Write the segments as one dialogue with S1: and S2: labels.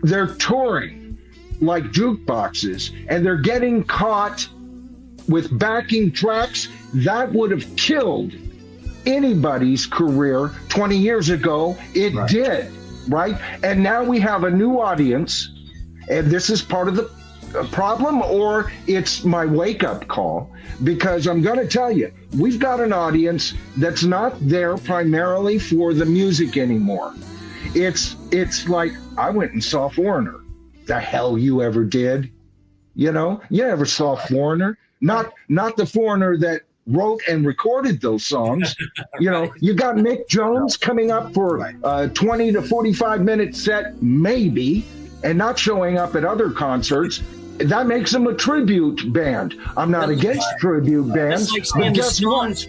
S1: they're touring like jukeboxes, and they're getting caught with backing tracks that would have killed anybody's career 20 years ago. It did, right? And now we have a new audience, and this is part of the problem, or it's my wake-up call, because I'm going to tell you, we've got an audience that's not there primarily for the music anymore. It's like, I went and saw Foreigner. The hell you ever did? You know, you never saw Foreigner. Not the Foreigner that wrote and recorded those songs. You know, you got Mick Jones coming up for a 20 to 45 minute set, maybe, and not showing up at other concerts. That makes him a tribute band. I'm not against tribute bands.
S2: That's like
S1: but guess what?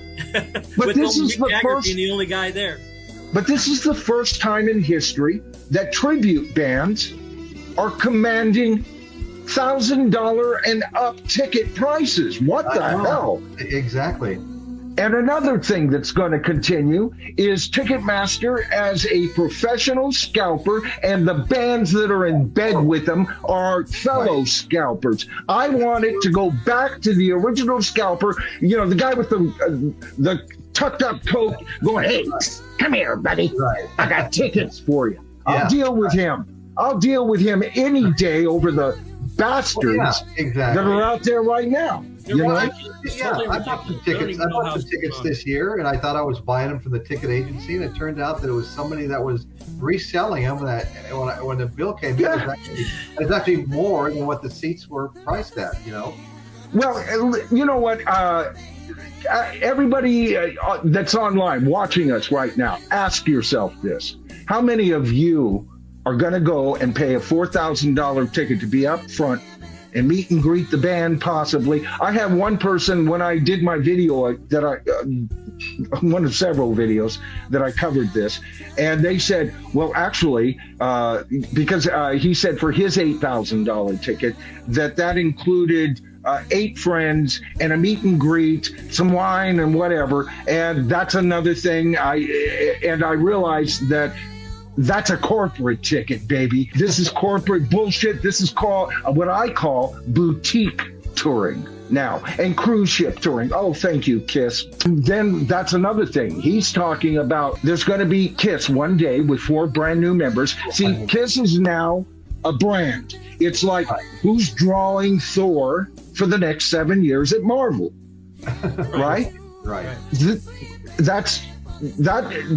S1: But this is the first.
S2: Being the only guy there.
S1: But this is the first time in history that tribute bands are commanding $1,000 and up ticket prices. What the hell?
S3: Exactly.
S1: And another thing that's going to continue is Ticketmaster as a professional scalper, and the bands that are in bed with them are fellow scalpers. I want it to go back to the original scalper, you know, the guy with the tucked up coat going, hey, come here, buddy. I got tickets for you. I'll deal with him. I'll deal with him any day over the bastards that are out there right now. You know?
S3: I bought some tickets. I bought some tickets this year, and I thought I was buying them from the ticket agency, and it turned out that it was somebody that was reselling them. When the bill came in, it was actually more than what the seats were priced at. You know.
S1: Well, you know what? Everybody that's online watching us right now, ask yourself this: how many of you are going to go and pay a $4,000 ticket to be up front and meet and greet the band, possibly? I have one person, when I did my video that one of several videos that I covered this, and they said, well, actually, because he said for his $8,000 ticket, that included 8 friends and a meet and greet, some wine and whatever. And that's another thing. I realized that that's a corporate ticket, baby. This is corporate bullshit. This is called what I call boutique touring now, and cruise ship touring. Oh, thank you, Kiss. Then that's another thing. He's talking about there's going to be Kiss one day with 4 brand new members. See, Kiss is now a brand. It's like, who's drawing Thor for the next 7 years at Marvel? Right?
S3: Right.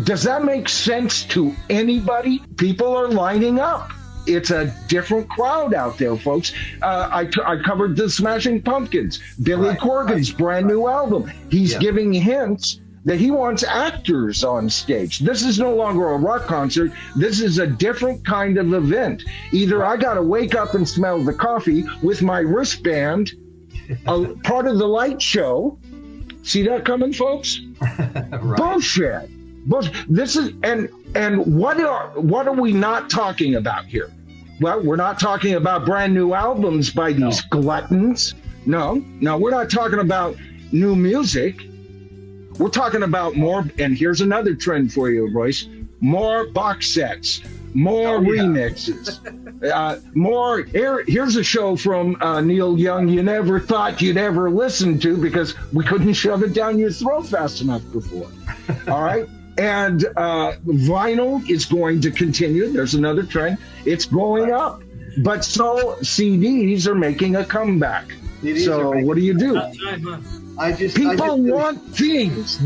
S1: Does that make sense to anybody? People are lining up. It's a different crowd out there, folks. I covered the Smashing Pumpkins, Billy Corgan's brand new album. He's giving hints that he wants actors on stage. This is no longer a rock concert. This is a different kind of event. Either I got to wake up and smell the coffee with my wristband, part of the light show. See that coming, folks? Bullshit. This is and what are we not talking about here? Well, we're not talking about brand new albums by these gluttons. No, we're not talking about new music. We're talking about more, and here's another trend for you, Royce: more box sets, more remixes, more. Here's a show from Neil Young you never thought you'd ever listen to because we couldn't shove it down your throat fast enough before. All right, and vinyl is going to continue. There's another trend; it's going up. But so CDs are making a comeback. So what do you do? People want things.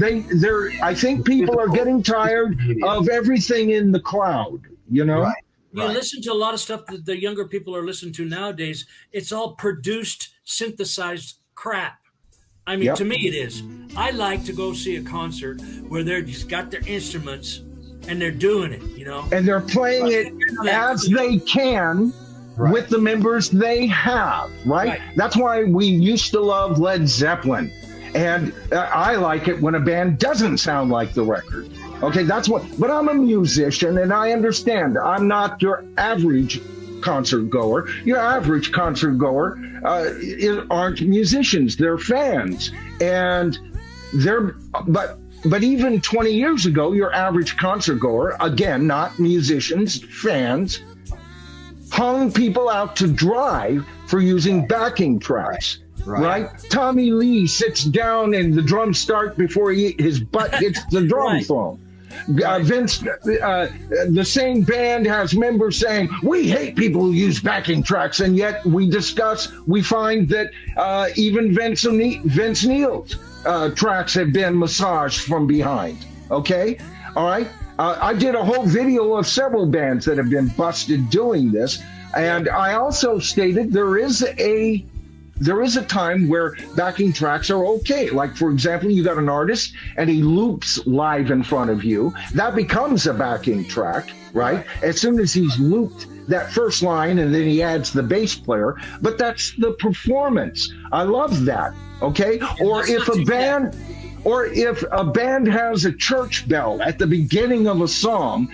S1: I think people are getting tired of everything in the cloud. You know.
S2: You listen to a lot of stuff that the younger people are listening to nowadays. It's all produced, synthesized crap. I mean, to me it is. I like to go see a concert where they're just got their instruments and they're doing it, you know.
S1: And they're playing it as they can with the members they have, right? That's why we used to love Led Zeppelin. And I like it when a band doesn't sound like the record. Okay, that's what, but I'm a musician and I understand. I'm not your average concert goer. Your average concert goer aren't musicians, they're fans. And but even 20 years ago, your average concert goer, again, not musicians, fans, hung people out to dry for using backing tracks. Right. Tommy Lee sits down and the drums start before his butt hits the drum phone. Vince, the same band has members saying, we hate people who use backing tracks, and yet we find that even Vince Neil's tracks have been massaged from behind. Okay? All right? I did a whole video of several bands that have been busted doing this, and I also stated there is a time where backing tracks are okay. Like, for example, you got an artist and he loops live in front of you. That becomes a backing track, right? As soon as he's looped that first line and then he adds the bass player. But that's the performance. I love that, okay? Or if a band has a church bell at the beginning of a song,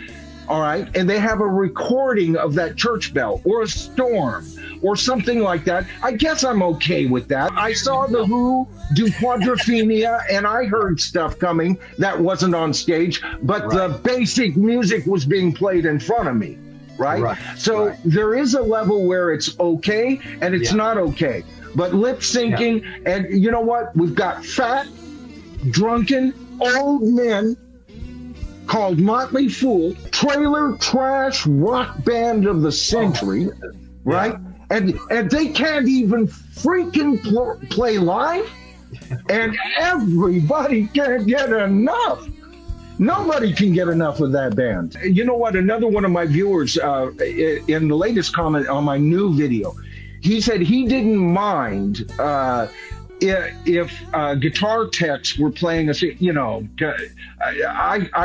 S1: all right, and they have a recording of that church bell or a storm or something like that, I guess I'm okay with that. I saw The Who do Quadrophenia, and I heard stuff coming that wasn't on stage, but the basic music was being played in front of me, right? So there is a level where it's okay and it's not okay. But lip syncing, and you know what? We've got fat, drunken, old men called Motley Fool, trailer trash rock band of the century, right? And they can't even freaking play live, and everybody can't get enough. Nobody can get enough of that band. You know what? Another one of my viewers in the latest comment on my new video, he said he didn't mind if guitar techs were playing I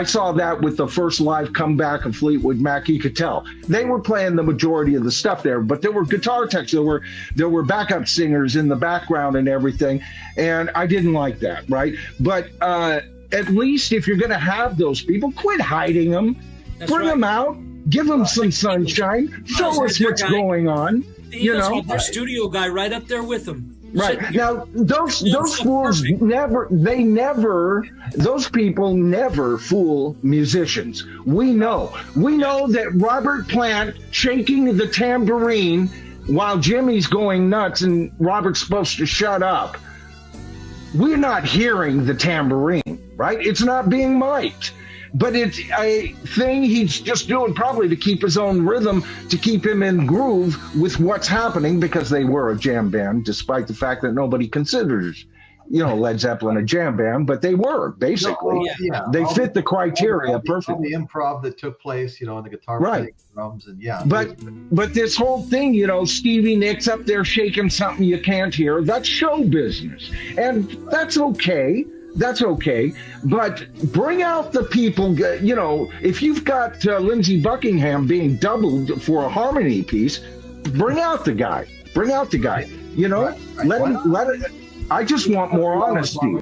S1: saw that with the first live comeback of Fleetwood Mac. You could tell they were playing the majority of the stuff there, but there were guitar techs, there were backup singers in the background and everything, and I didn't like that, right? But at least if you're going to have those people, quit hiding them. Bring them out, give them some sunshine, show us what's going on.
S2: Their studio guy right up there with them.
S1: Right. Now, those fools those people never fool musicians. We know that Robert Plant shaking the tambourine while Jimmy's going nuts and Robert's supposed to shut up. We're not hearing the tambourine, right? It's not being mic'd. But it's a thing he's just doing probably to keep his own rhythm, to keep him in groove with what's happening, because they were a jam band, despite the fact that nobody considers, Led Zeppelin a jam band, but they were, basically. They fit the criteria perfectly.
S3: The improv that took place, and the guitar playing, drums, and
S1: But this whole thing, Stevie Nicks up there shaking something you can't hear, that's show business. And that's okay. That's okay, but bring out the people, if you've got Lindsey Buckingham being doubled for a harmony piece, bring out the guy, let him, I just want more honesty.